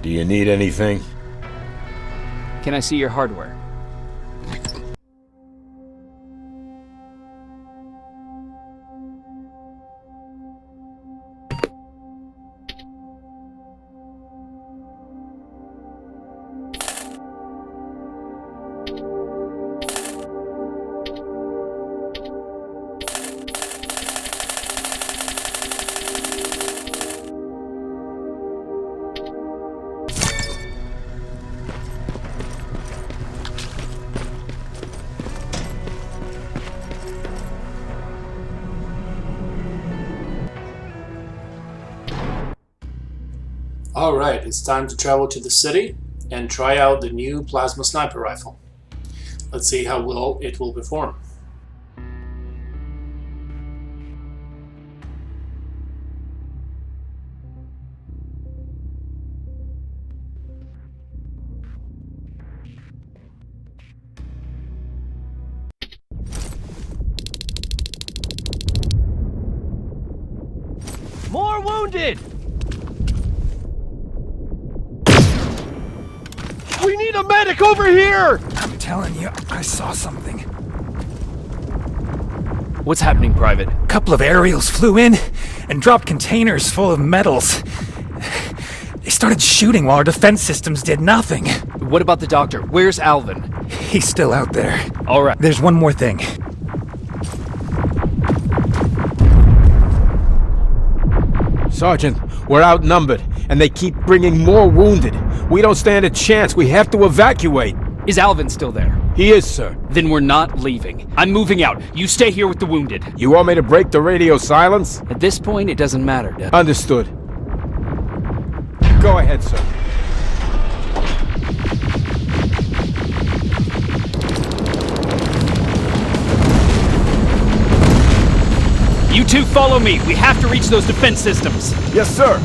Do you need anything? Can I see your hardware? Alright, it's time to travel to the city and try out the new plasma sniper rifle. Let's see how well it will perform. More wounded! We need a medic over here! I'm telling you, I saw something. What's happening, Private? A couple of aerials flew in and dropped containers full of metals. They started shooting while our defense systems did nothing. What about the doctor? Where's Alvin? He's still out there. All right. There's one more thing. Sergeant, we're outnumbered, and they keep bringing more wounded. We don't stand a chance. We have to evacuate. Is Alvin still there? He is, sir. Then we're not leaving. I'm moving out. You stay here with the wounded. You want me to break the radio silence? At this point, it doesn't matter, Dad. Understood. Go ahead, sir. You two follow me. We have to reach those defense systems. Yes, sir.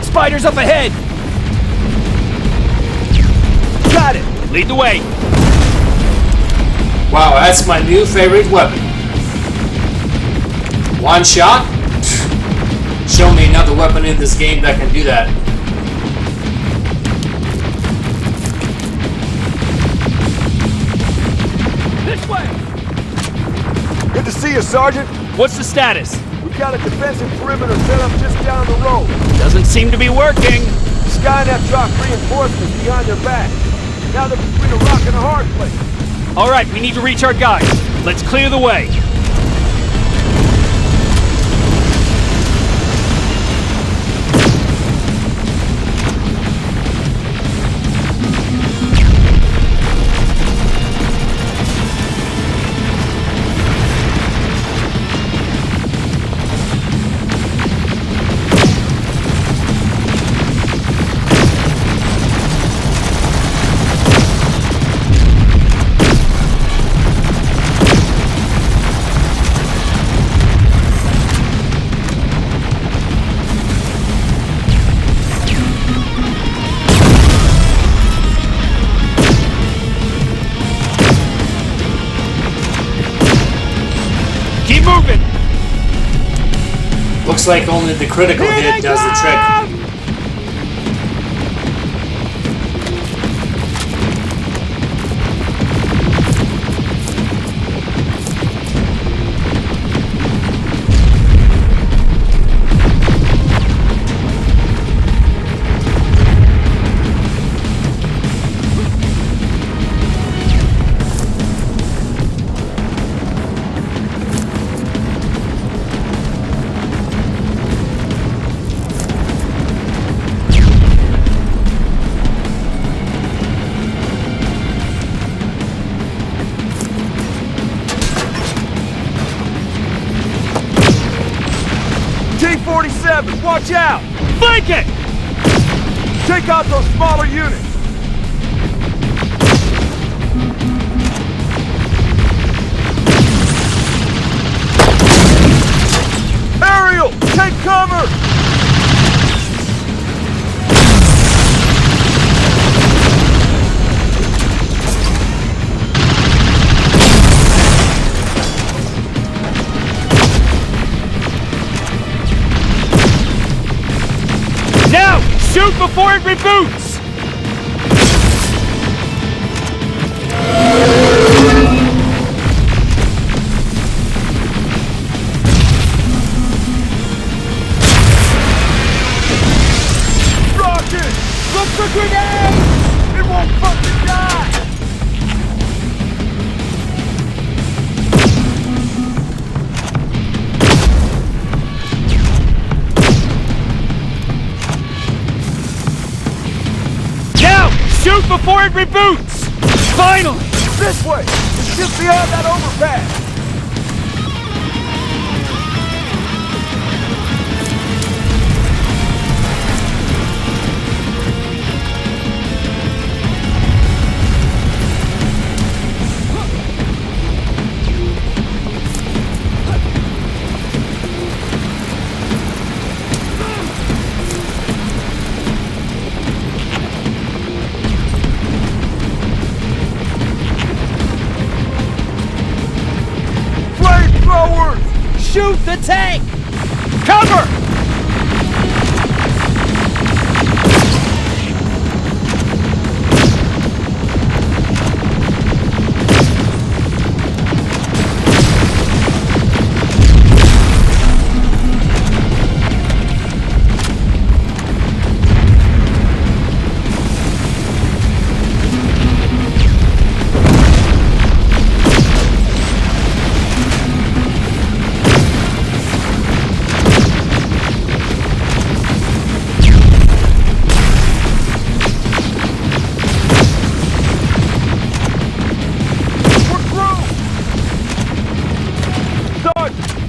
Spiders up ahead! Got it! Lead the way! Wow, that's my new favorite weapon. One shot? Show me another weapon in this game that can do that. This way! Good to see you, Sergeant. What's the status? We've got a defensive perimeter set up just down the road. Doesn't seem to be working. Skynet dropped reinforcements behind their back. Now they're between a rock and a hard place. All right, we need to reach our guys. Let's clear the way. Keep moving! Looks like only the critical hit does the trick. T-47, watch out! Flank it! Take out those smaller units! Aerial, take cover! Shoot before it reboots! Rocket! Look for grenades! It won't fucking die! Now! Shoot before it reboots! Finally! This way! It's just beyond that overpass! Shoot the tank! Cover!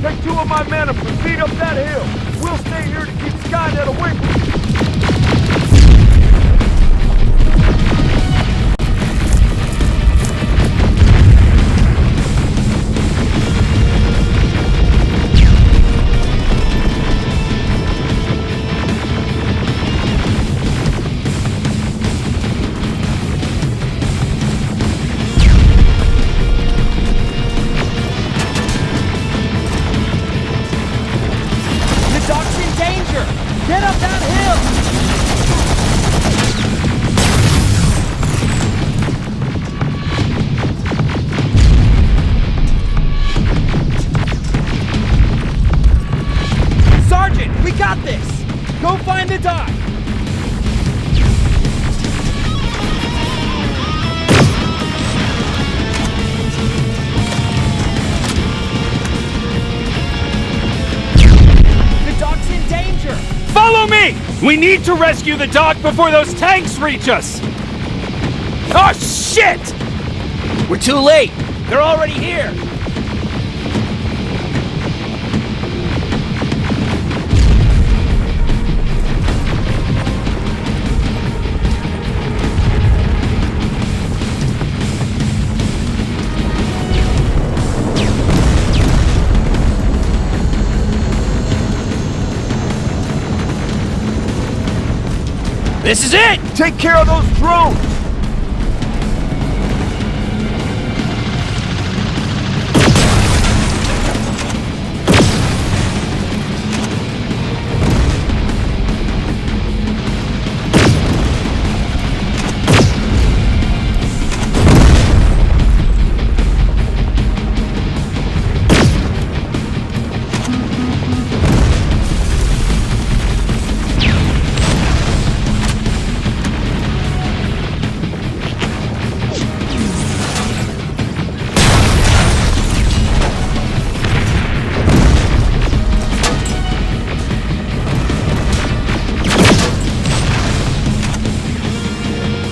Take 2 of my men and proceed up that hill. We'll stay here to keep Skynet away from you. Get up that hill! Sergeant, we got this! Go find the dock! The dock's in danger! Follow me! We need to rescue the dock before those tanks reach us! Oh, shit! We're too late! They're already here! This is it! Take care of those drones!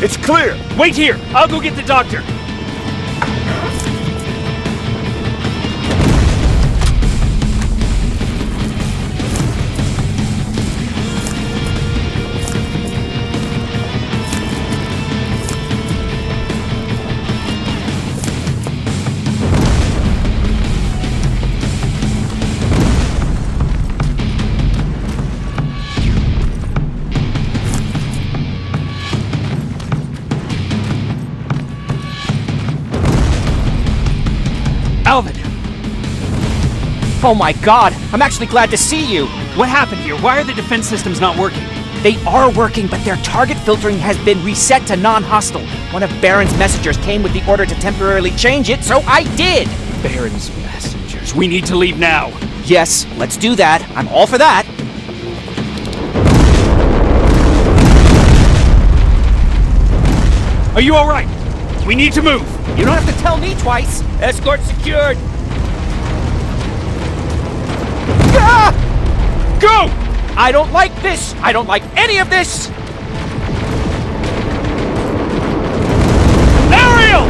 It's clear! Wait here! I'll go get the doctor! Alvin! Oh my god! I'm actually glad to see you! What happened here? Why are the defense systems not working? They are working, but their target filtering has been reset to non-hostile. One of Baron's messengers came with the order to temporarily change it, so I did! Baron's messengers. We need to leave now. Yes, let's do that. I'm all for that. Are you all right? We need to move. You don't have to tell me twice. Escort secured. Ah! Go! I don't like this. I don't like any of this. Ariel!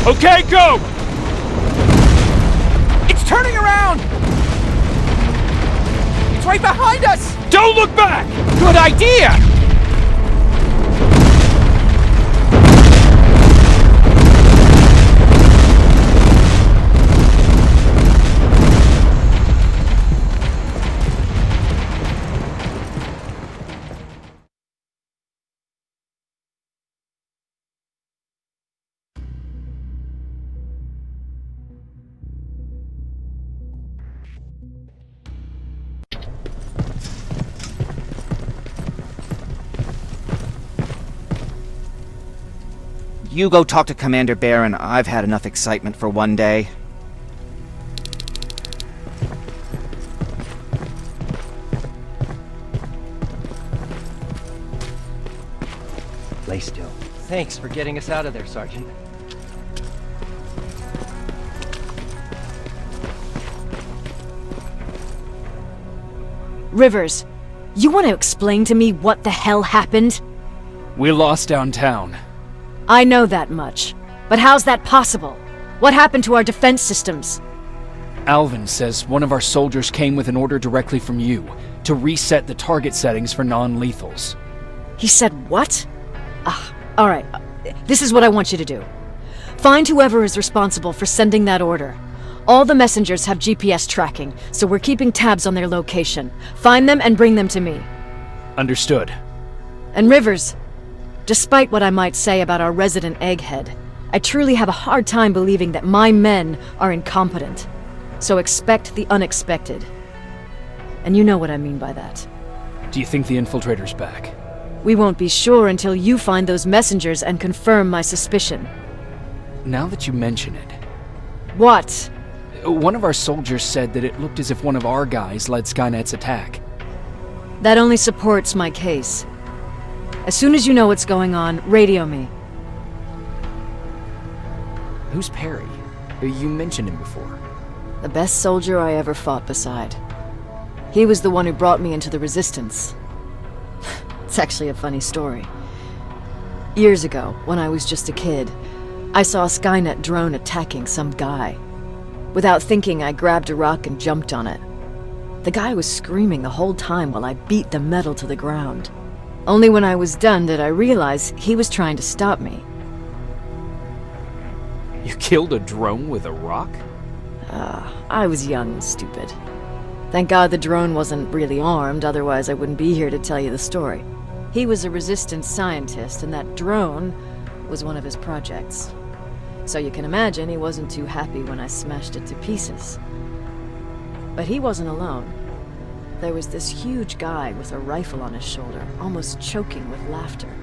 Okay, go! It's turning around. It's right behind us. Don't look back! Good idea. You go talk to Commander Baron. I've had enough excitement for one day. Lay still. Thanks for getting us out of there, Sergeant. Rivers, you want to explain to me what the hell happened? We're lost downtown. I know that much. But how's that possible? What happened to our defense systems? Alvin says one of our soldiers came with an order directly from you to reset the target settings for non-lethals. He said what? Alright. This is what I want you to do. Find whoever is responsible for sending that order. All the messengers have GPS tracking, so we're keeping tabs on their location. Find them and bring them to me. Understood. And Rivers, despite what I might say about our resident egghead, I truly have a hard time believing that my men are incompetent. So expect the unexpected. And you know what I mean by that. Do you think the infiltrator's back? We won't be sure until you find those messengers and confirm my suspicion. Now that you mention it, What? one of our soldiers said that it looked as if one of our guys led Skynet's attack. That only supports my case. As soon as you know what's going on, radio me. Who's Perry? You mentioned him before. The best soldier I ever fought beside. He was the one who brought me into the Resistance. It's actually a funny story. Years ago, when I was just a kid, I saw a Skynet drone attacking some guy. Without thinking, I grabbed a rock and jumped on it. The guy was screaming the whole time while I beat the metal to the ground. Only when I was done did I realize he was trying to stop me. You killed a drone with a rock? I was young and stupid. Thank God the drone wasn't really armed, otherwise I wouldn't be here to tell you the story. He was a Resistance scientist, and that drone was one of his projects. So you can imagine he wasn't too happy when I smashed it to pieces. But he wasn't alone. There was this huge guy with a rifle on his shoulder, almost choking with laughter.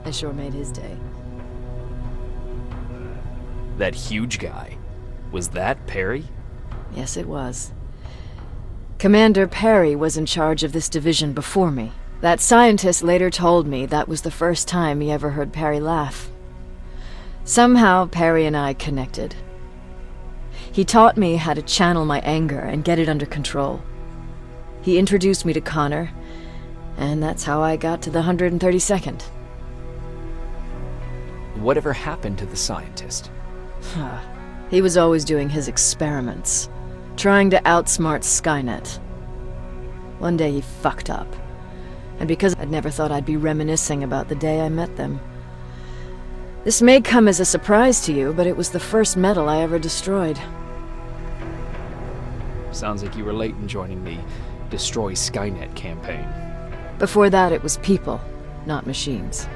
I sure made his day. That huge guy. Was that Perry? Yes, it was. Commander Perry was in charge of this division before me. That scientist later told me that was the first time he ever heard Perry laugh. Somehow, Perry and I connected. He taught me how to channel my anger and get it under control. He introduced me to Connor, and that's how I got to the 132nd. Whatever happened to the scientist? He was always doing his experiments, trying to outsmart Skynet. One day he fucked up, and because I'd never thought I'd be reminiscing about the day I met them. This may come as a surprise to you, but it was the first metal I ever destroyed. Sounds like you were late in joining the Destroy Skynet campaign. Before that, it was people, not machines.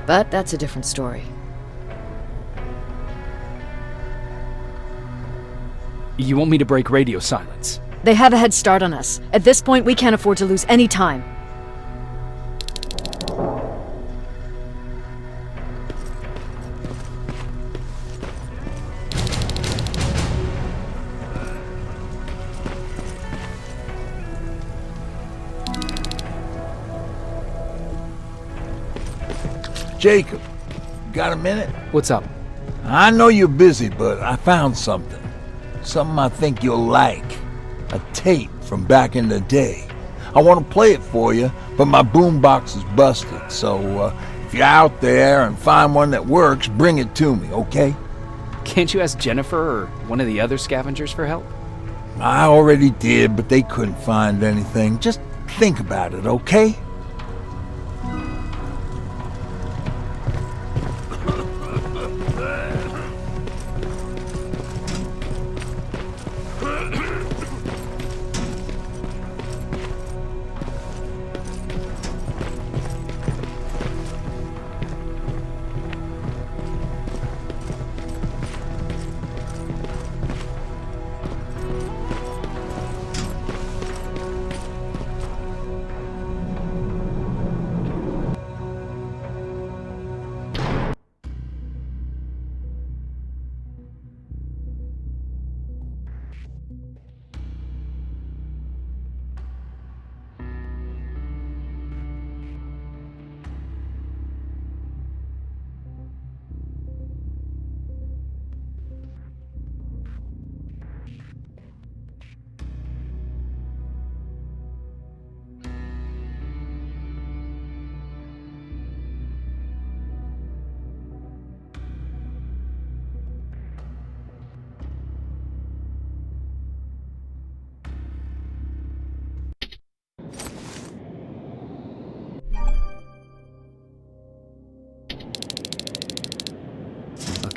But that's a different story. You want me to break radio silence? They have a head start on us. At this point, we can't afford to lose any time. Jacob, got a minute? What's up? I know you're busy, but I found something. Something I think you'll like. A tape from back in the day. I want to play it for you, but my boombox is busted, so if you're out there and find one that works, bring it to me, okay? Can't you ask Jennifer or one of the other scavengers for help? I already did, but they couldn't find anything. Just think about it, okay?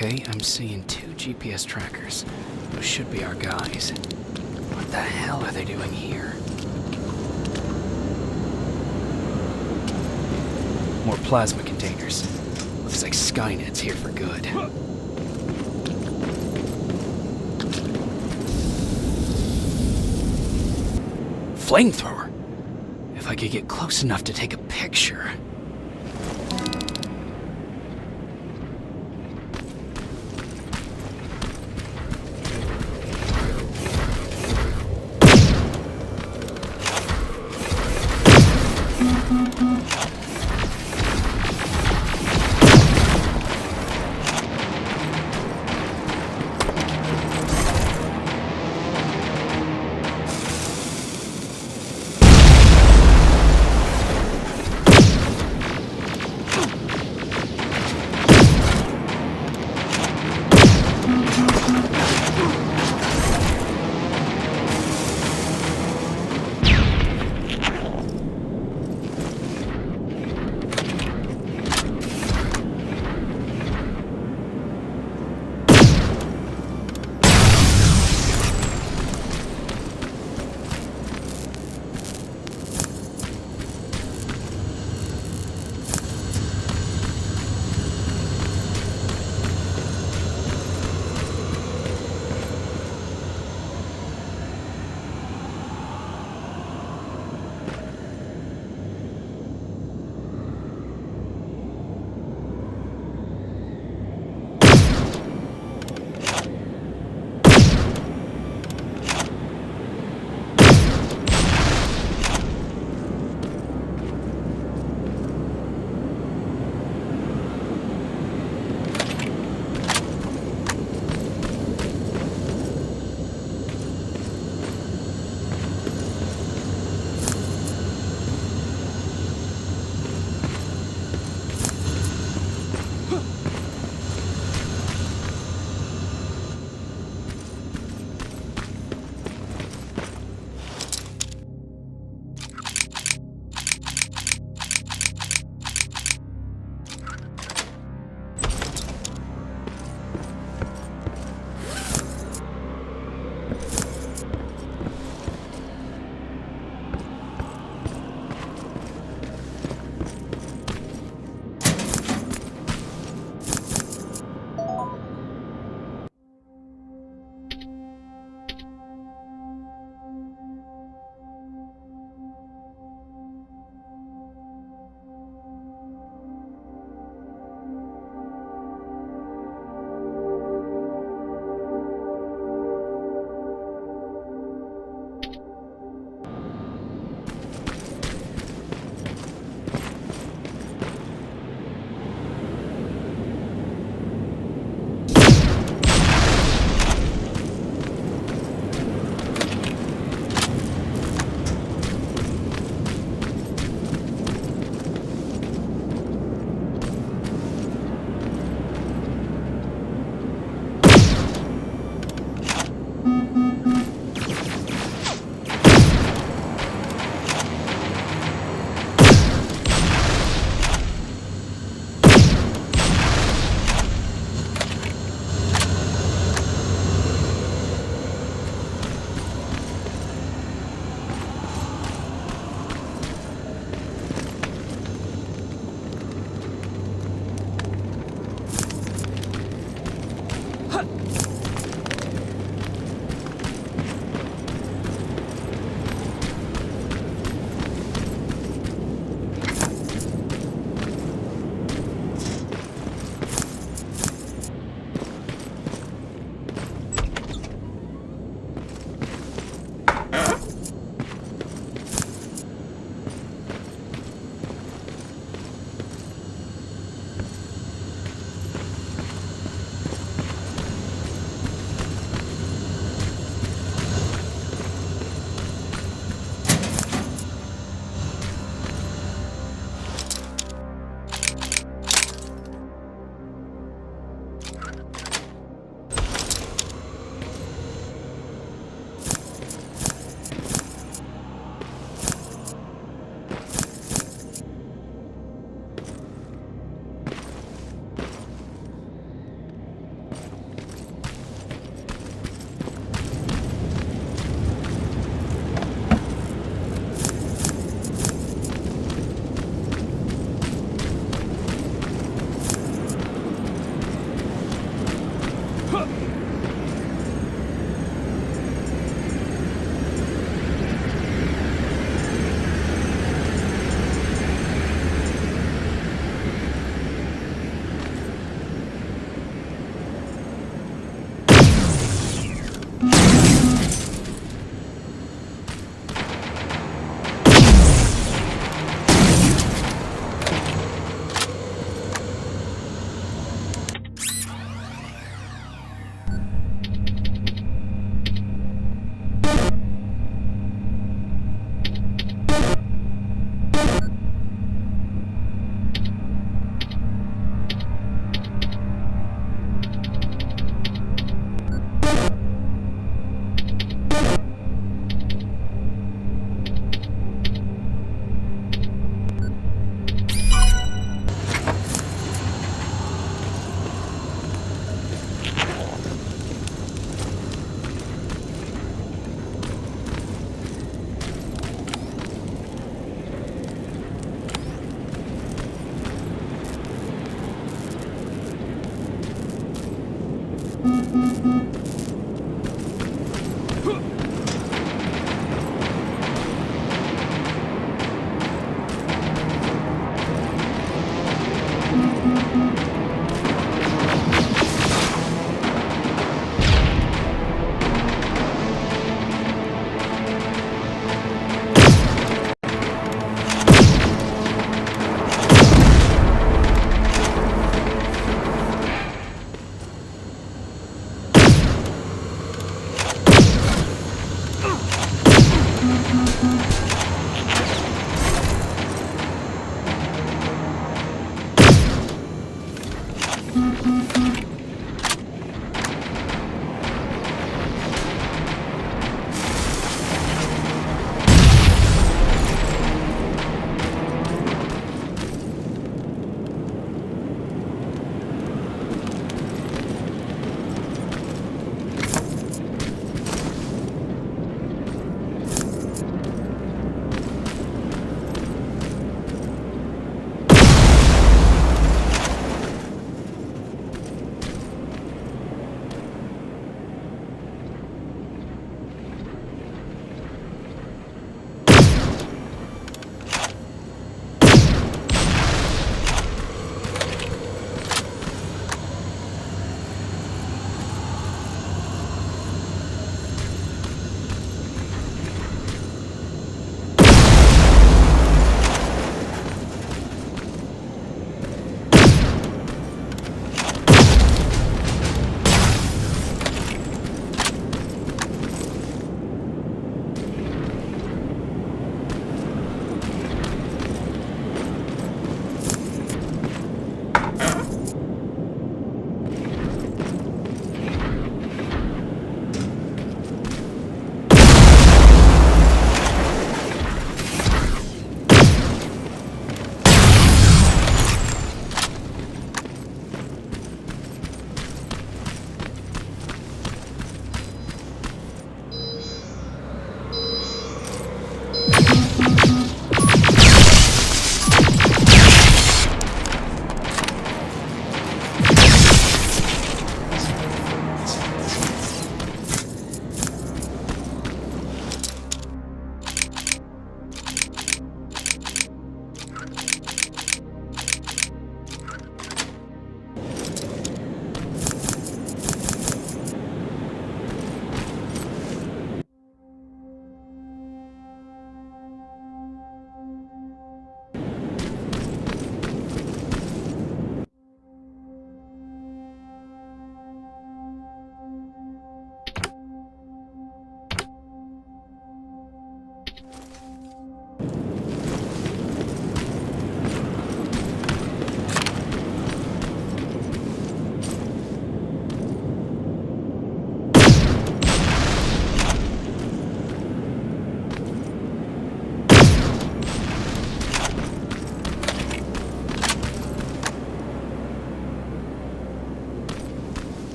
Okay, I'm seeing 2 GPS trackers. Those should be our guys. What the hell are they doing here? More plasma containers. Looks like Skynet's here for good. Flamethrower! If I could get close enough to take a picture.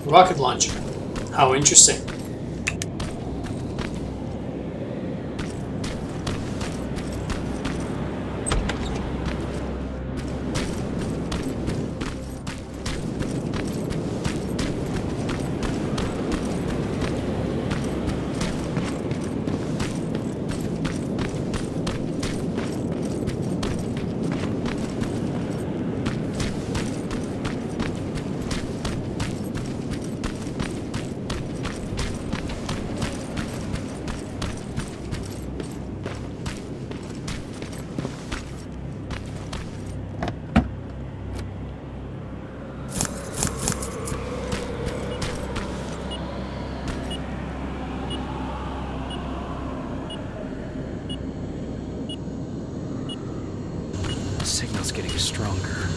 Rocket launcher. How interesting. The signal's getting stronger.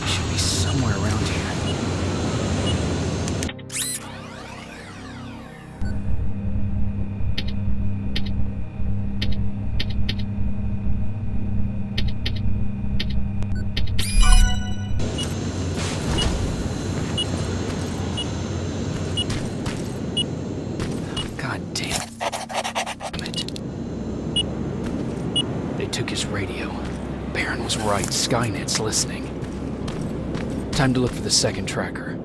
It should be somewhere around here. God damn it. They took his radio. Baron was right. Skynet's listening. Time to look for the second tracker.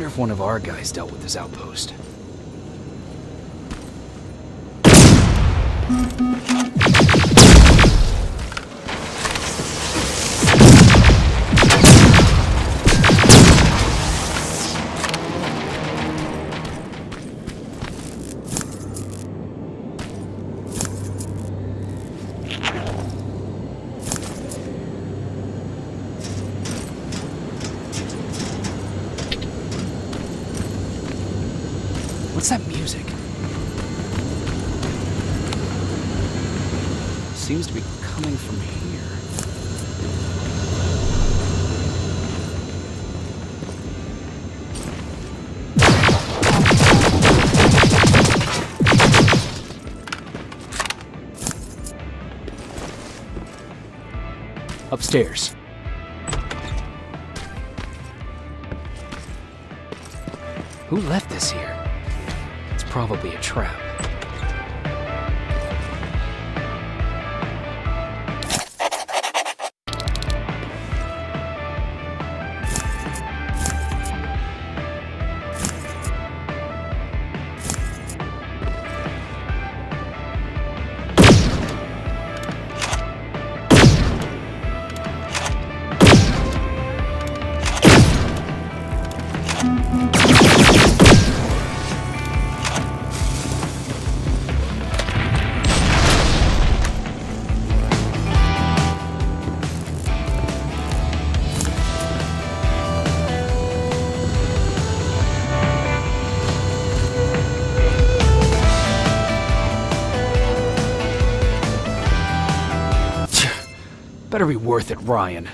wonder if one of our guys dealt with this outpost. What's that music? Seems to be coming from here. Upstairs. Who left this here? It's probably a trap. Better be worth it, Ryan.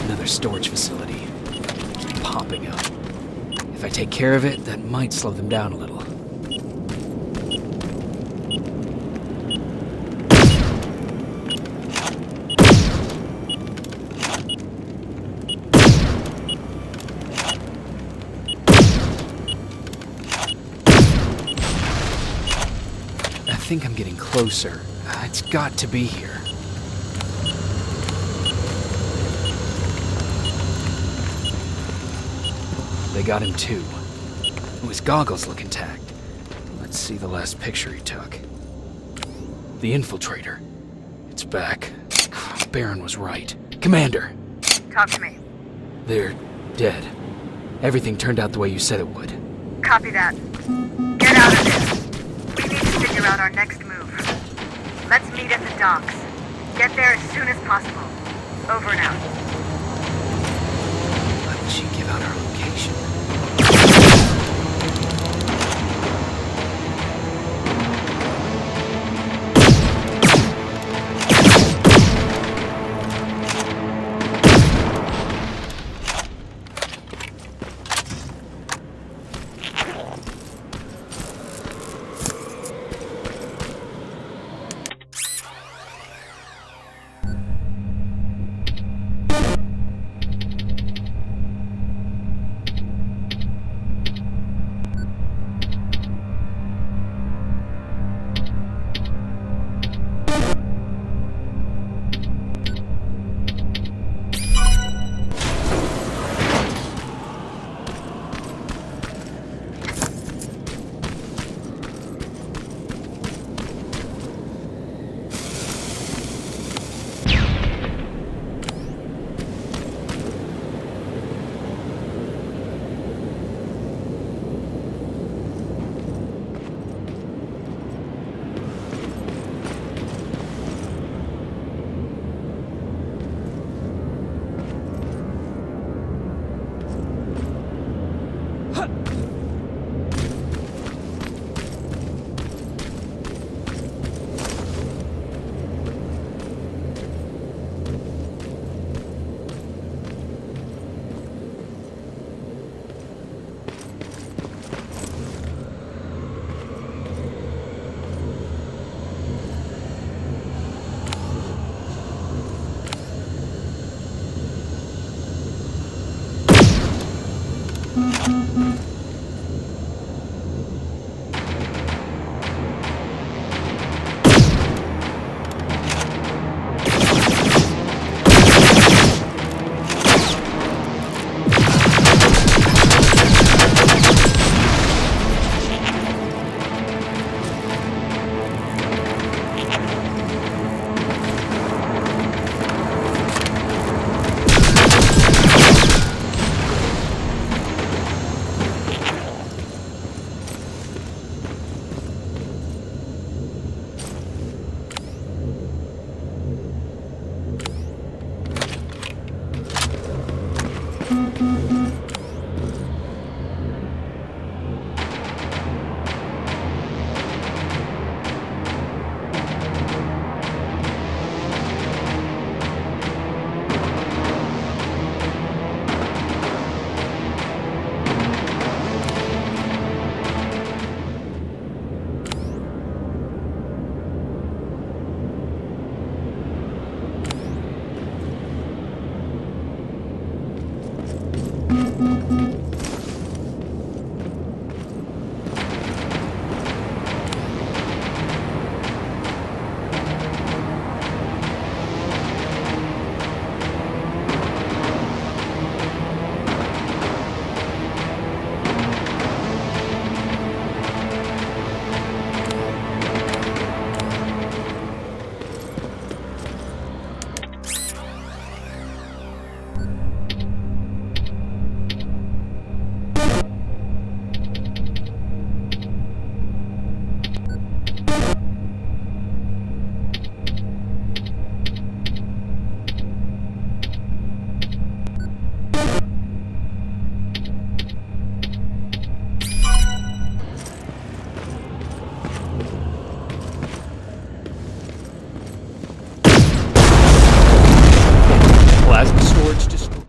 Another storage facility. Keep popping up. If I take care of it, that might slow them down a little. I think I'm getting closer. It's got to be here. They got him too. His goggles look intact. Let's see the last picture he took. The infiltrator. It's back. Baron was right. Commander! Talk to me. They're dead. Everything turned out the way you said it would. Copy that. Get out of there. We need to figure out our next move. Let's meet at the docks. Get there as soon as possible. Over and out. Why would she give out our location? Plasma storage destroyed.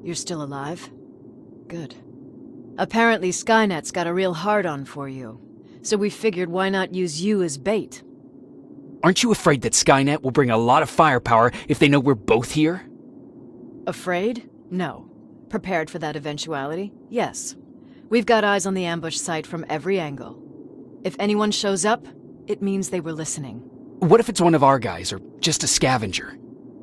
You're still alive? Good. Apparently Skynet's got a real hard-on for you, so we figured why not use you as bait. Aren't you afraid that Skynet will bring a lot of firepower if they know we're both here? Afraid? No. Prepared for that eventuality? Yes. We've got eyes on the ambush site from every angle. If anyone shows up, it means they were listening. What if it's one of our guys, or just a scavenger?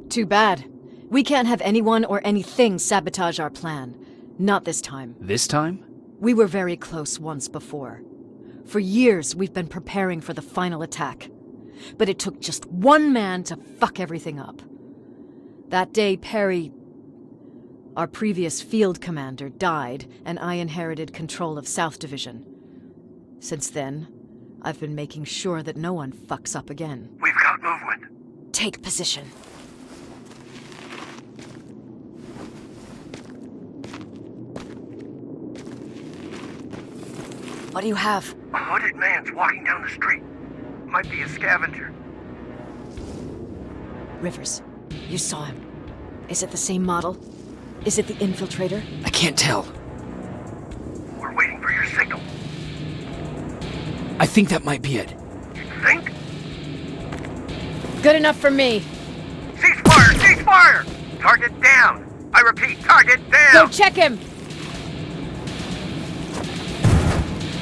Too bad. We can't have anyone or anything sabotage our plan. Not this time. This time? We were very close once before. For years, we've been preparing for the final attack. But it took just one man to fuck everything up. That day, Perry, our previous field commander, died, and I inherited control of South Division. Since then, I've been making sure that no one fucks up again. We've got movement. Take position. What do you have? A hooded man's walking down the street. Might be a scavenger. Rivers, you saw him. Is it the same model? Is it the infiltrator? I can't tell. We're waiting for your signal. I think that might be it. You think? Good enough for me. Cease fire! Cease fire! Target down! I repeat, target Go down! check him!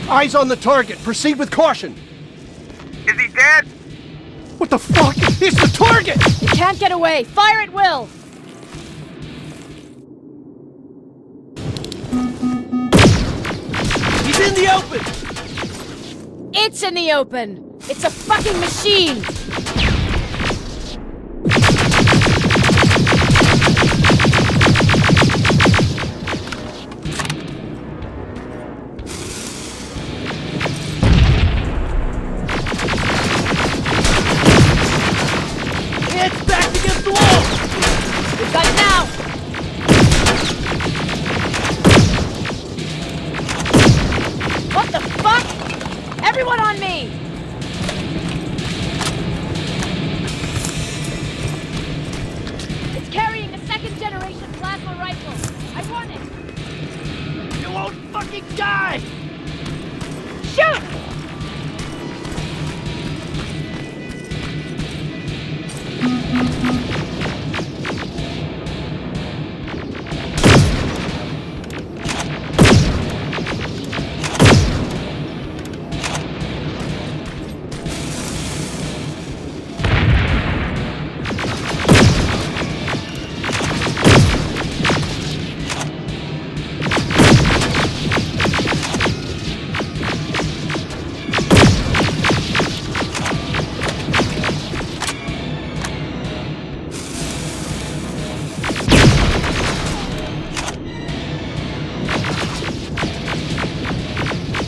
Eyes on the target. Proceed with caution. Is he dead? What the fuck? It's the target! You can't get away! Fire at will! He's in the open! It's in the open! It's a fucking machine! It's back against the wall! We've got it now! What the fuck? Everyone on me! It's carrying a second-generation plasma rifle. I want it. You won't fucking die! Shoot!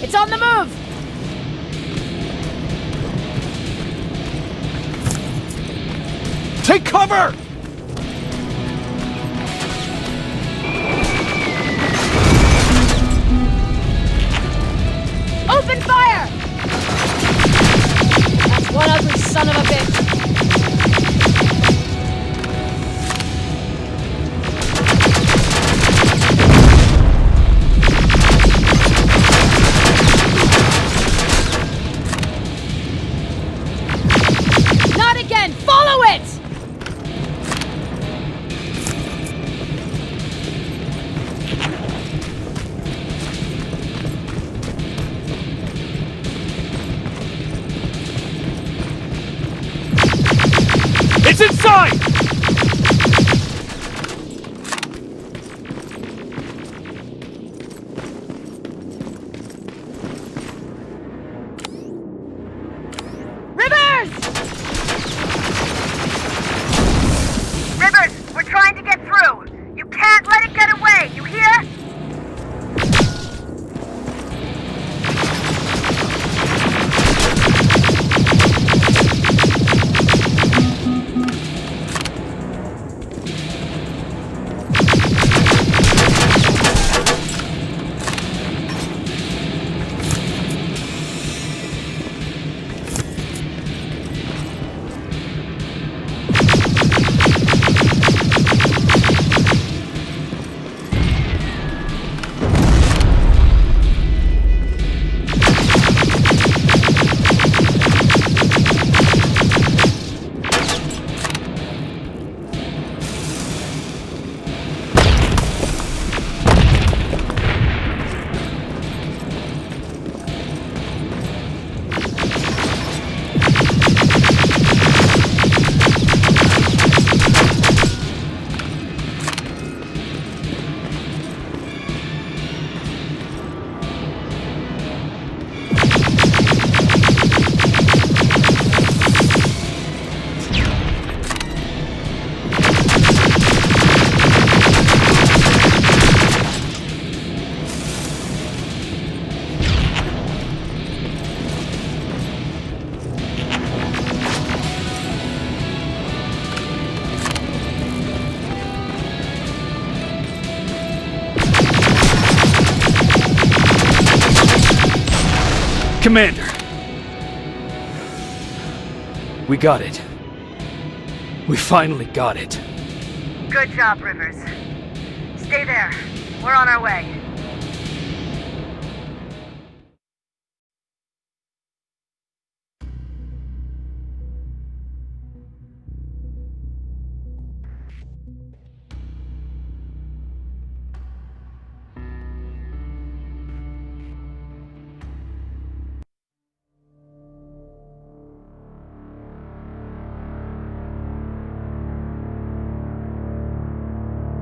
It's on the move! Take cover! Open fire! That's one ugly son of a bitch. Not again! Follow it! Commander! We got it. We finally got it. Good job, Rivers. Stay there. We're on our way.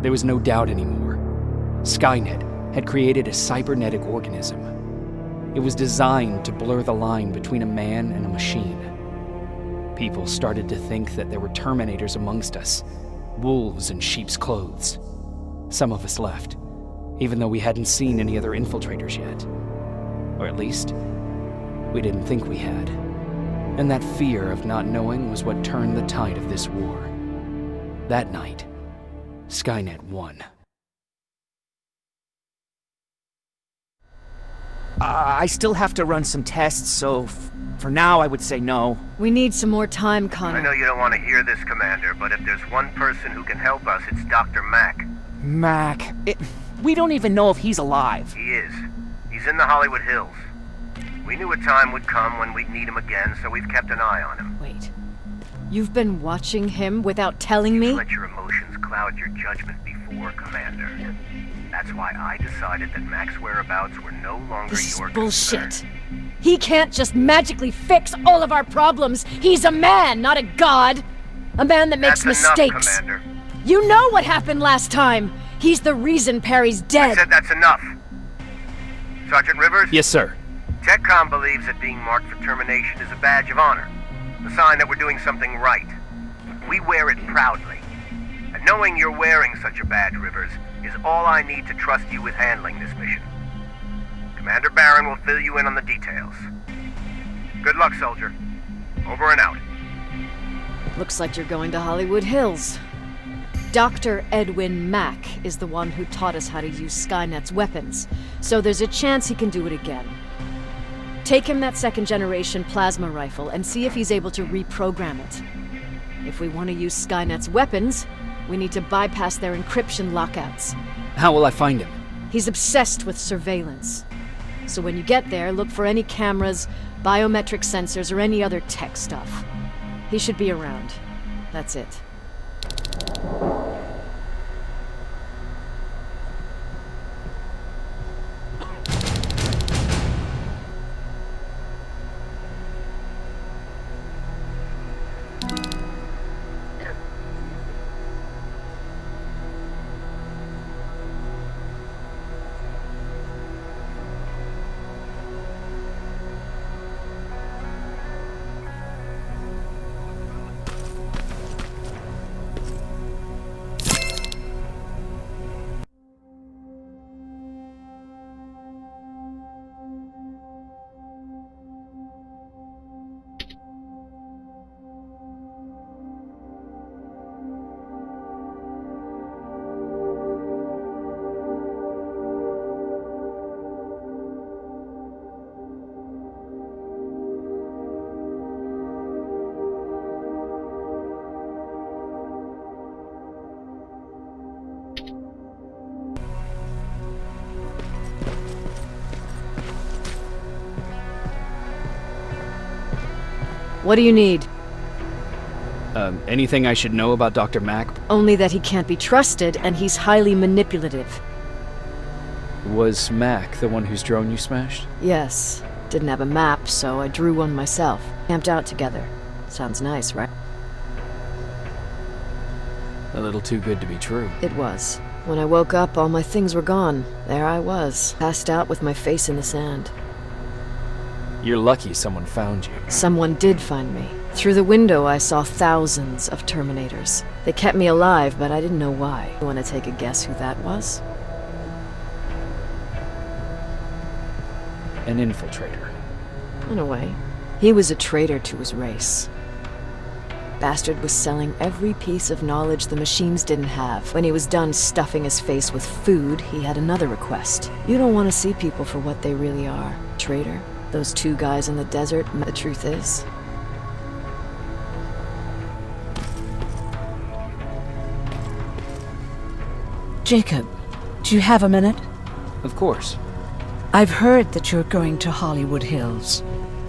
There was no doubt anymore. Skynet had created a cybernetic organism. It was designed to blur the line between a man and a machine. People started to think that there were Terminators amongst us, wolves in sheep's clothes. Some of us left, even though we hadn't seen any other infiltrators yet. Or at least, we didn't think we had. And that fear of not knowing was what turned the tide of this war. That night, Skynet won. I still have to run some tests, so for now I would say no. We need some more time, Connor. I know you don't want to hear this, Commander, but if there's one person who can help us, it's Dr. Mack. Mac, we don't even know if he's alive. He is. He's in the Hollywood Hills. We knew a time would come when we'd need him again, so we've kept an eye on him. Wait. You've been watching him without telling me? Let your emotions cloud your judgment before, Commander. That's why I decided that Mack's whereabouts were no longer This your is bullshit. concern. He can't just magically fix all of our problems. He's a man, not a god. A man that makes That's mistakes. enough, Commander. You know what happened last time. He's the reason Perry's I dead. said that's enough. Sergeant Rivers? Yes, sir. TechCom believes that being marked for termination is a badge of honor. A sign that we're doing something right. We wear it proudly. And knowing you're wearing such a badge, Rivers, is all I need to trust you with handling this mission. Commander Barron will fill you in on the details. Good luck, soldier. Over and out. Looks like you're going to Hollywood Hills. Dr. Edwin Mack is the one who taught us how to use Skynet's weapons, so there's a chance he can do it again. Take him that second-generation plasma rifle and see if he's able to reprogram it. If we want to use Skynet's weapons, we need to bypass their encryption lockouts. How will I find him? He's obsessed with surveillance. So when you get there, look for any cameras, biometric sensors, or any other tech stuff. He should be around. That's it. What do you need? Anything I should know about Dr. Mack? Only that he can't be trusted, and he's highly manipulative. Was Mack the one whose drone you smashed? Yes. Didn't have a map, so I drew one myself. Camped out together. Sounds nice, right? A little too good to be true. It was. When I woke up, all my things were gone. There I was, passed out with my face in the sand. You're lucky someone found you. Someone did find me. Through the window, I saw thousands of Terminators. They kept me alive, but I didn't know why. You want to take a guess who that was? An infiltrator. In a way. He was a traitor to his race. Bastard was selling every piece of knowledge the machines didn't have. When he was done stuffing his face with food, he had another request. You don't want to see people for what they really are. Traitor. Those two guys in the desert, the truth is. Jacob, do you have a minute? Of course. I've heard that you're going to Hollywood Hills.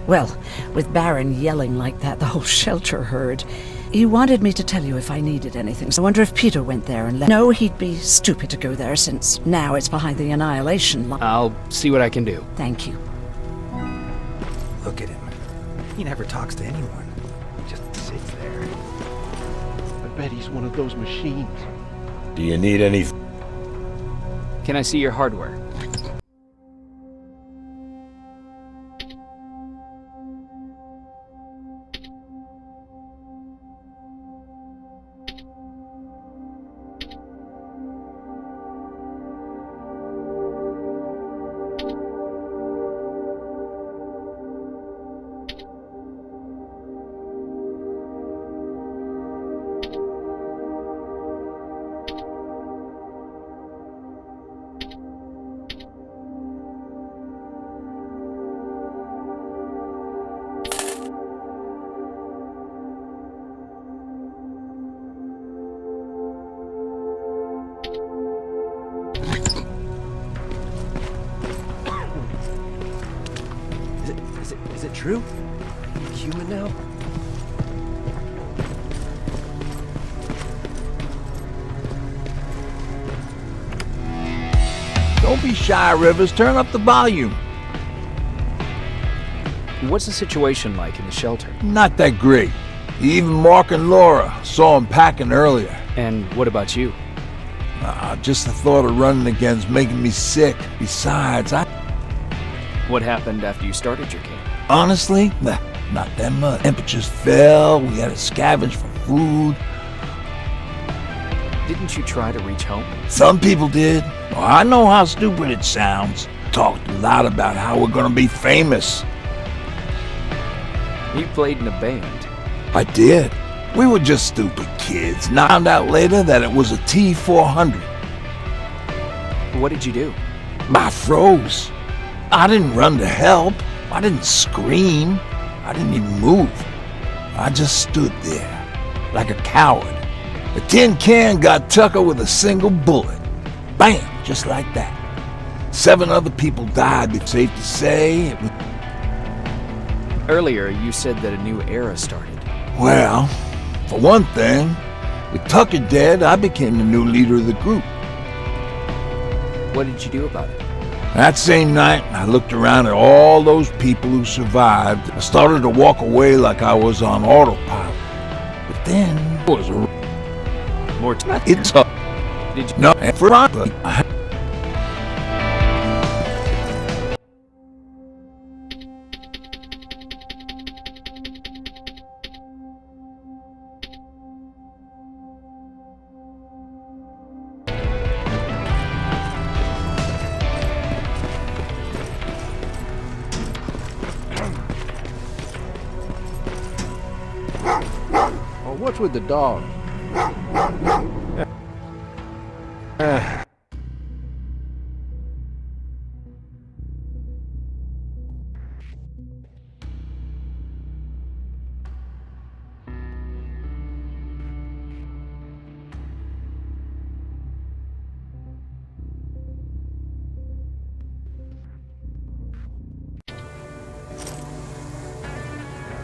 Well, with Baron yelling like that, the whole shelter heard. He wanted me to tell you if I needed anything, so I wonder if Peter went there and let... No, he'd be stupid to go there, since now it's behind the Annihilation line. I'll see what I can do. Thank you. Look at him. He never talks to anyone. He just sits there. I bet he's one of those machines. Do you need any... Can I see your hardware? Is it true? Are you human now? Don't be shy, Rivers. Turn up the volume. What's the situation like in the shelter? Not that great. Even Mark and Laura saw him packing earlier. And what about you? Just the thought of running again's making me sick. Besides, What happened after you started your camp? honestly, not that much. Temperatures fell, we had to scavenge for food. Didn't you try to reach home? Some people did. Well, I know how stupid it sounds. Talked a lot about how we're gonna be famous. You played in a band. I did. We were just stupid kids. Found out later that it was a T-400. What did you do? I froze. I didn't run to help. I didn't scream. I didn't even move. I just stood there, like a coward. The tin can got Tucker with a single bullet. Bam! Just like that. 7 other people died, it's safe to say. It was... Earlier, you said that a new era started. Well, for one thing, with Tucker dead, I became the new leader of the group. What did you do about it? That same night, I looked around at all those people who survived. I started to walk away like I was on autopilot. But then, it was more it's up. Did you? No, for Oh, what's with the dog?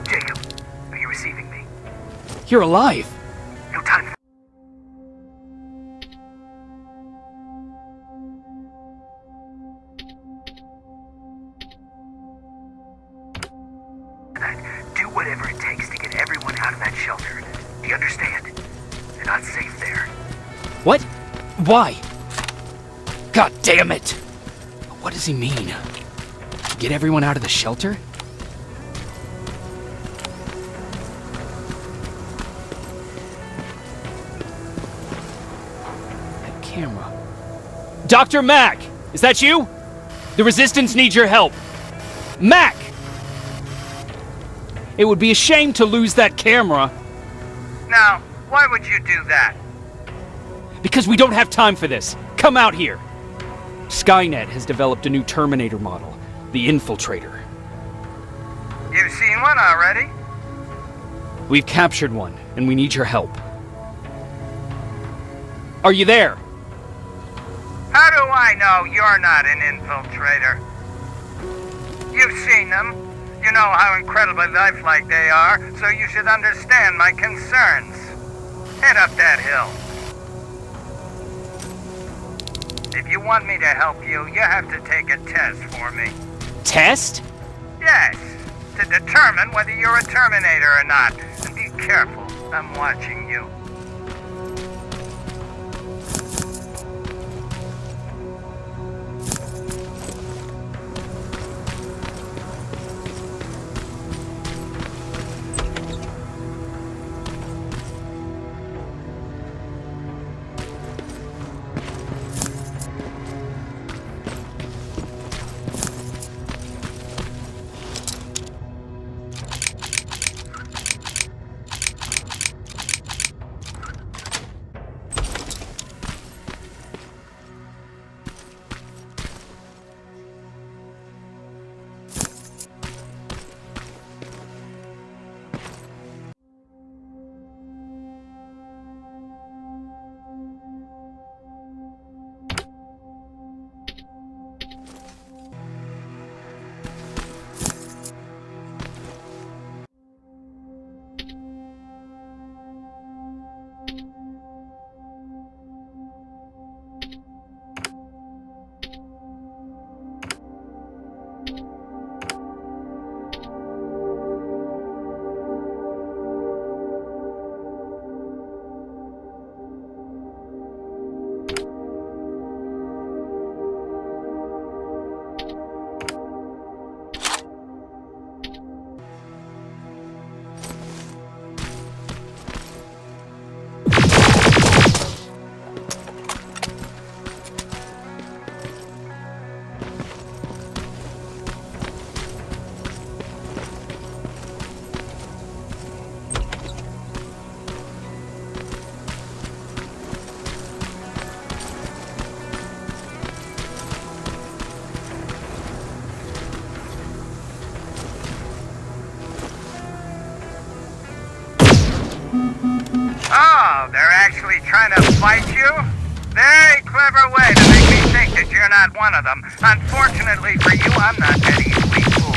Jacob, are you receiving me? You're alive! No time for... Do whatever it takes to get everyone out of that shelter. Do you understand? They're not safe there. What? Why? God damn it! What does he mean? Get everyone out of the shelter? That camera. Dr. Mack! Is that you? The Resistance needs your help. Mack! It would be a shame to lose that camera. Now, why would you do that? Because we don't have time for this. Come out here. Skynet has developed a new Terminator model, the Infiltrator. seen one already? We've captured one, and we need your help. Are you there? How do I know you're not an infiltrator? You've seen them. You know how incredibly lifelike they are, so you should understand my concerns. Head up that hill. If you want me to help you, you have to take a test for me. Test? Yes, to determine whether you're a Terminator or not. And be careful, I'm watching you. Oh, they're actually trying to fight you? Very clever way to make me think that you're not one of them. Unfortunately for you, I'm not that easily fooled.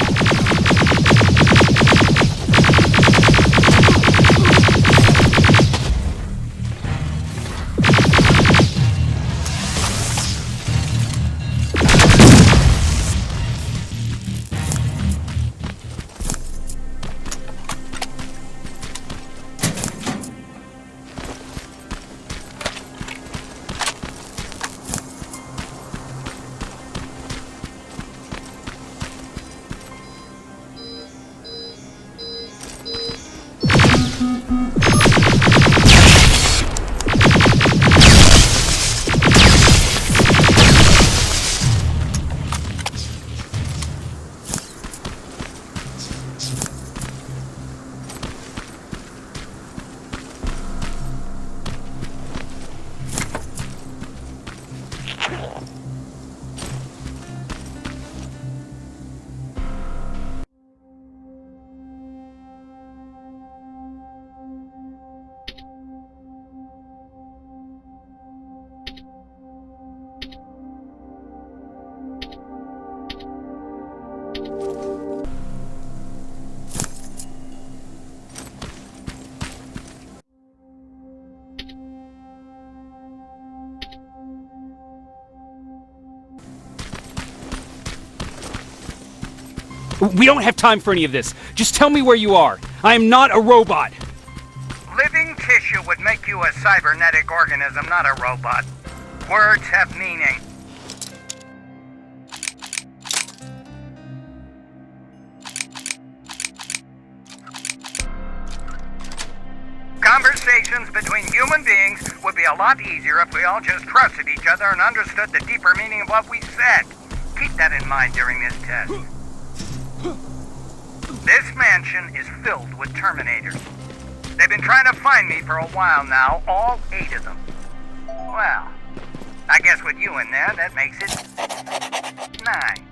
We don't have time for any of this. Just tell me where you are. I am not a robot. Living tissue would make you a cybernetic organism, not a robot. Words have meaning. Conversations between human beings would be a lot easier if we all just trusted each other and understood the deeper meaning of what we said. Keep that in mind during this test. This mansion is filled with Terminators. They've been trying to find me for a while now, all 8 of them. Well, I guess with you in there, that makes it 9.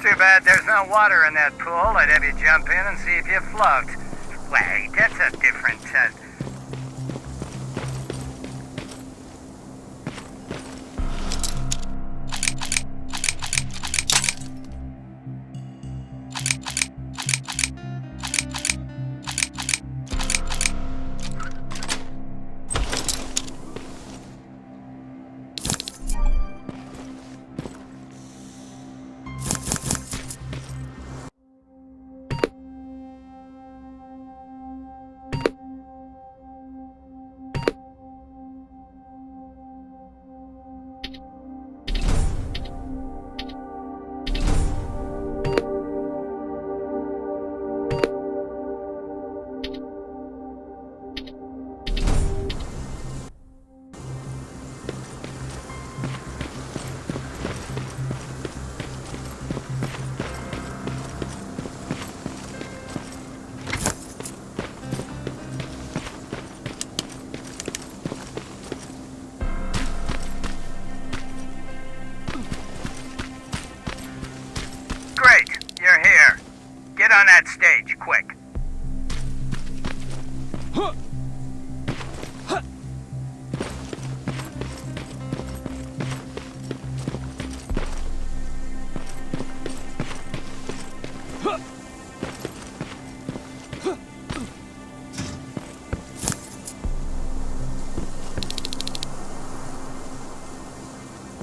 Too bad there's no water in that pool. I'd have you jump in and see if you float. Wait, that's a different test. on that stage, quick.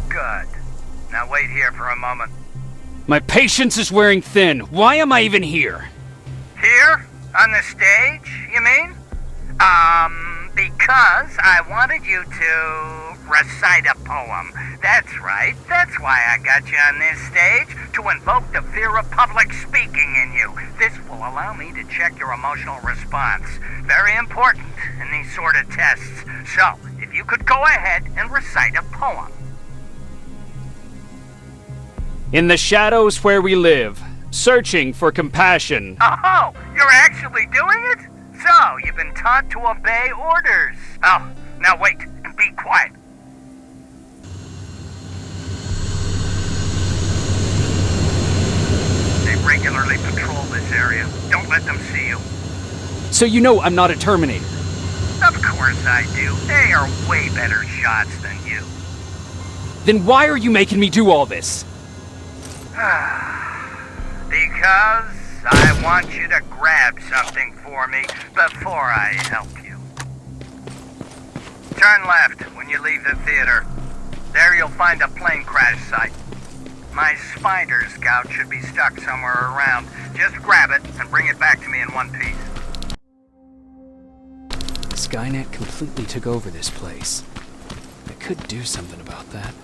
Good. Now wait here for a moment. My patience is wearing thin. Why am I even here? Here? On the stage, you mean? Because I wanted you to recite a poem. That's right. That's why I got you on this stage, to invoke the fear of public speaking in you. This will allow me to check your emotional response. Very important in these sort of tests. So, if you could go ahead and recite a poem. In the shadows where we live, searching for compassion. Oh, you're actually doing it? So, you've been taught to obey orders. Oh, now wait, and be quiet. They regularly patrol this area. Don't let them see you. So you know I'm not a Terminator. Of course I do. They are way better shots than you. Then why are you making me do all this? Because I want you to grab something for me before I help you. Turn left when you leave the theater. There you'll find a plane crash site. My spider scout should be stuck somewhere around. Just grab it and bring it back to me in one piece. Skynet completely took over this place. I could do something about that.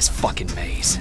this fucking maze.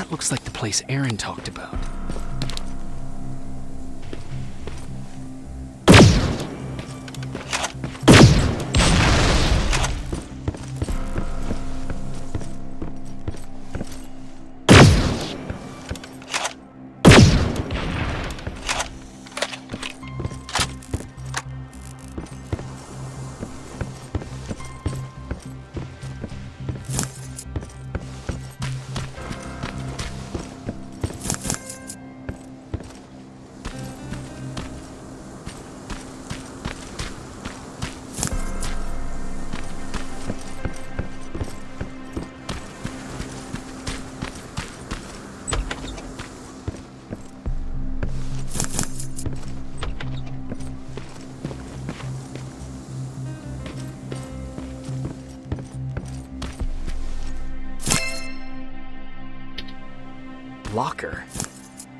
That looks like the place Aaron talked about. Locker?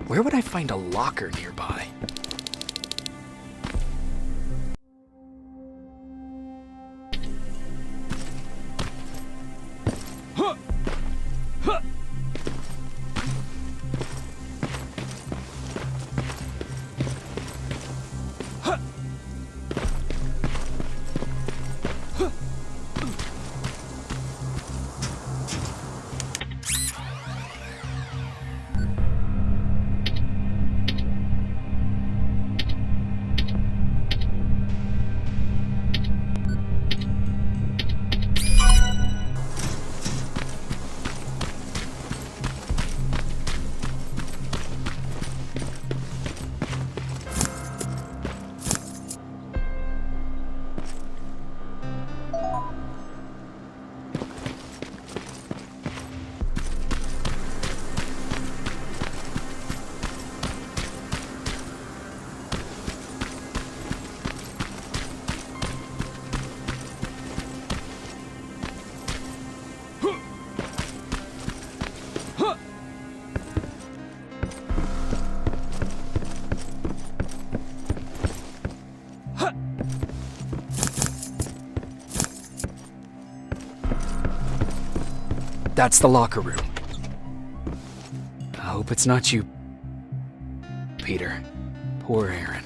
Where would I find a locker nearby? That's the locker room. I hope it's not you, Peter. Poor Aaron.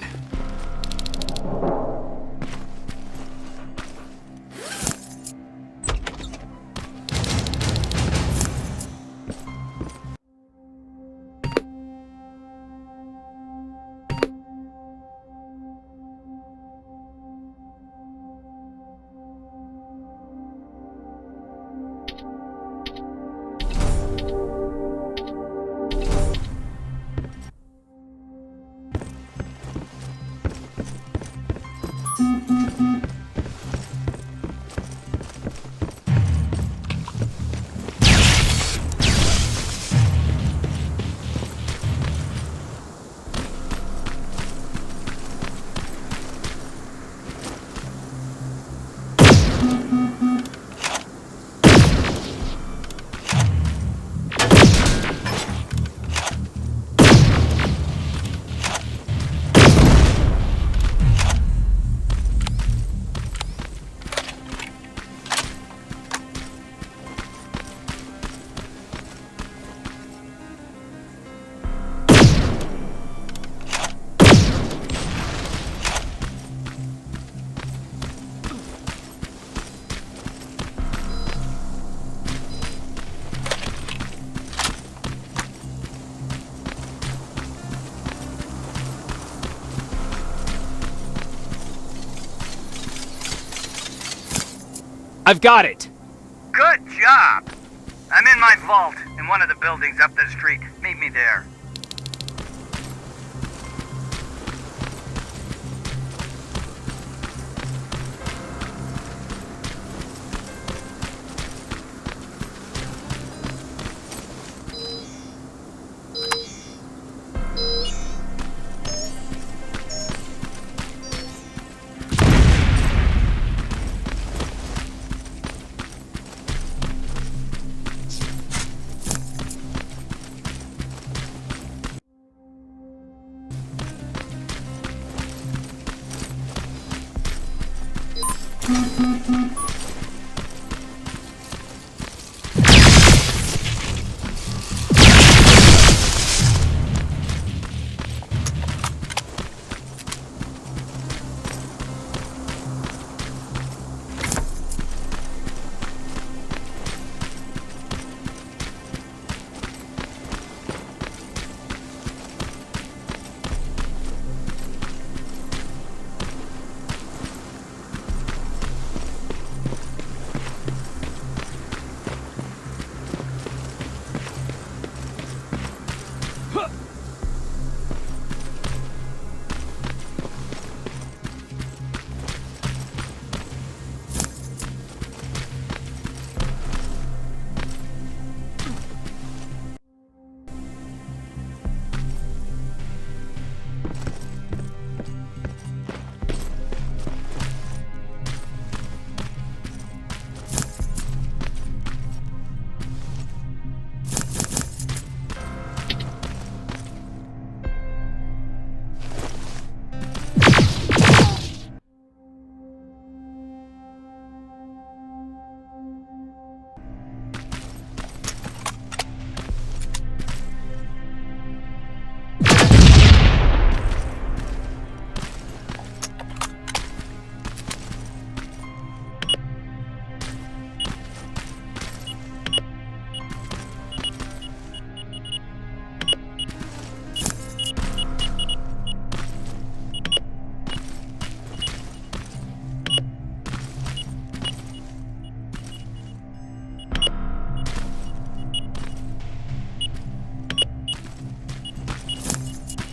I've got it! Good job! I'm in my vault in one of the buildings up the street. Meet me there.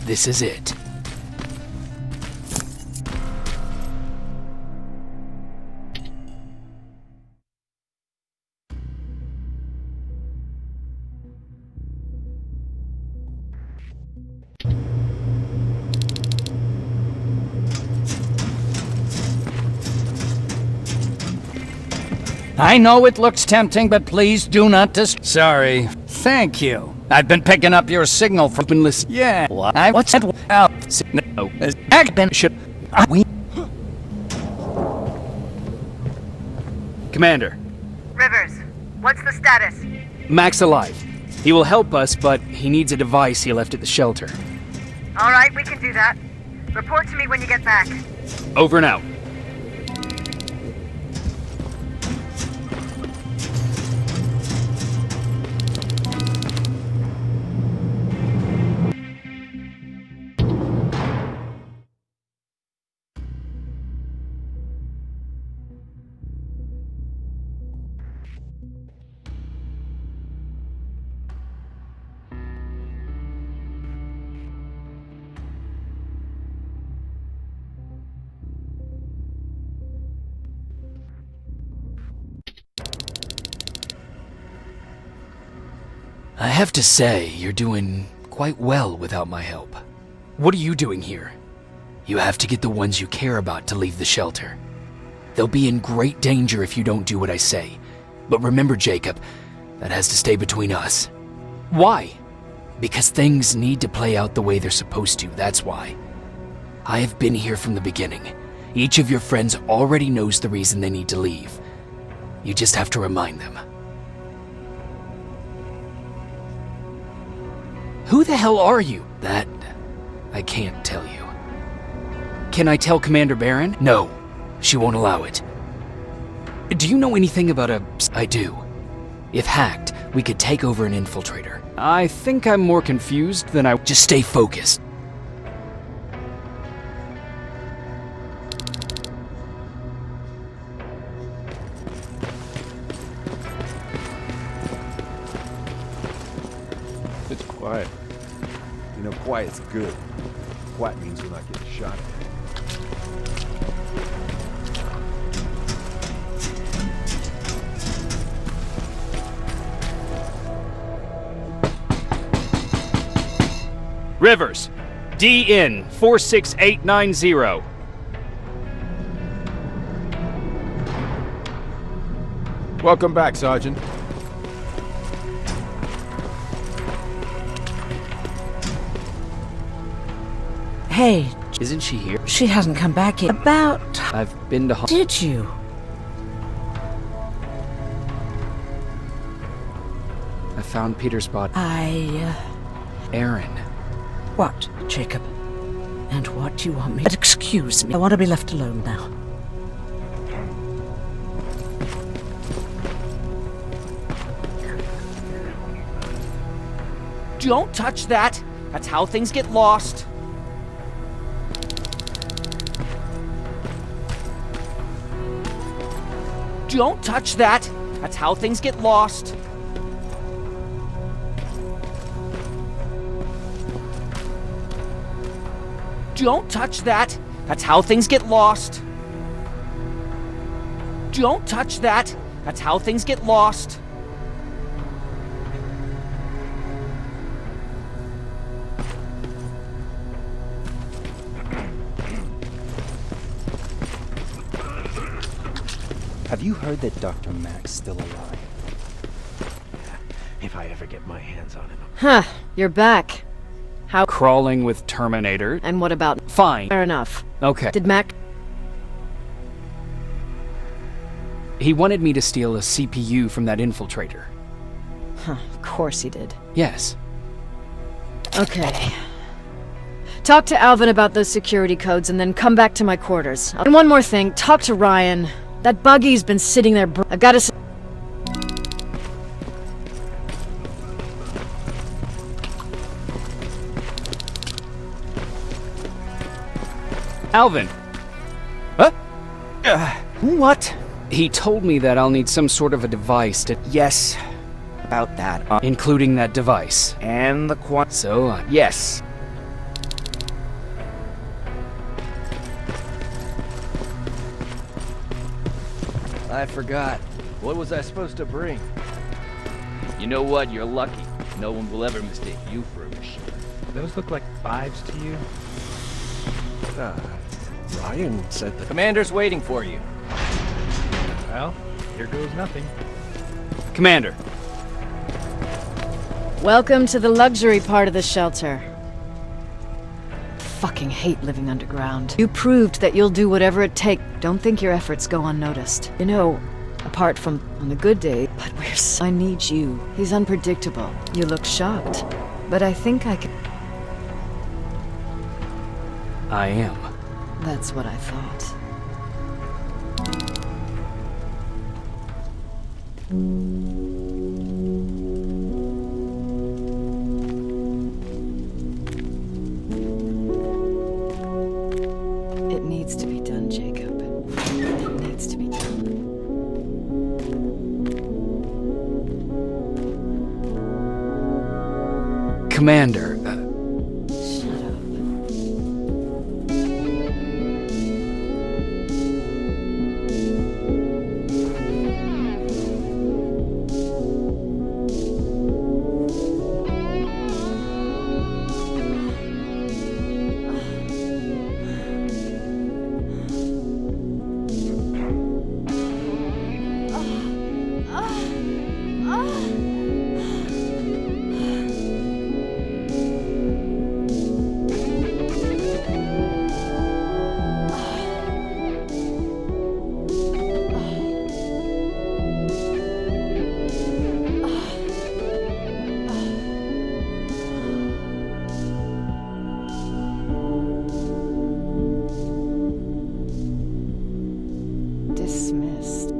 This is it. I know it looks tempting, but please do not Sorry. Thank you. I've been picking up your signal from... Been listening. Yeah. What's it? No. Commander, Rivers, what's the status? Mac's alive. He will help us, but he needs a device he left at the shelter. All right, we can do that. Report to me when you get back. Over and out. I have to say, you're doing quite well without my help. What are you doing here? You have to get the ones you care about to leave the shelter. They'll be in great danger if you don't do what I say. But remember, Jacob, that has to stay between us. Why? Because things need to play out the way they're supposed to, that's why. I have been here from the beginning. Each of your friends already knows the reason they need to leave. You just have to remind them. Who the hell are you? That I can't tell you. Can I tell Commander Barron? No, she won't allow it. Do you know anything about I do. If hacked, we could take over an infiltrator. I think I'm more confused than I... Just stay focused. It's quiet. You know, quiet's good. Quiet means you're not getting shot at. Rivers, DN 46890. Welcome back, Sergeant. Hey. Isn't she here? She hasn't come back yet. I've been to... Did you? I found Peter's body. Aaron. What, Jacob? And what do you want me... Excuse me. I want to be left alone now. Don't touch that. That's how things get lost. Don't touch that. That's how things get lost. Don't touch that. That's how things get lost. Don't touch that. That's how things get lost. Have you heard that Dr. Mac's still alive? If I ever get my hands on him. Huh, you're back. How? Crawling with Terminator. And what about? Fine. Fair enough. Okay. Did Mac? He wanted me to steal a CPU from that infiltrator. Huh, of course he did. Yes. Okay. Talk to Alvin about those security codes and then come back to my quarters. And one more thing, talk to Ryan. That buggy's been sitting there. I've got to. Alvin! Huh? What? He told me that I'll need some sort of a device to... Yes, about that. Including that device. And the So, yes. I forgot. What was I supposed to bring? You know what? You're lucky. No one will ever mistake you for a machine. Those look like 5s to you? Ryan said the Commander's waiting for you. Well, here goes nothing. Commander. Welcome to the luxury part of the shelter. Fucking hate living underground. You proved that you'll do whatever it takes. Don't think your efforts go unnoticed. You know, apart from on a good day, but I need you. He's unpredictable. You look shocked, but I think I can... I am. That's what I thought. It needs to be done, Jacob. It needs to be done. Commander, Shut up. Dismissed.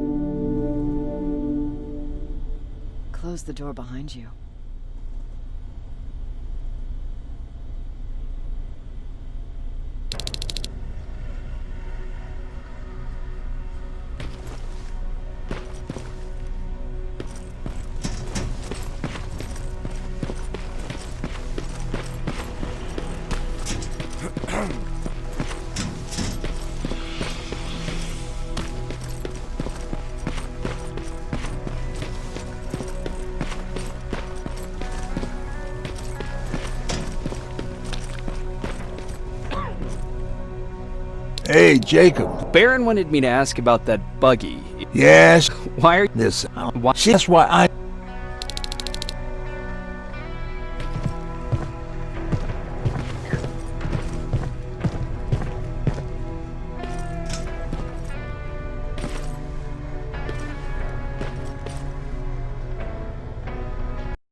Close the door behind you. Hey, Jacob. Baron wanted me to ask about that buggy. Yes. Why are this? Why? That's why I...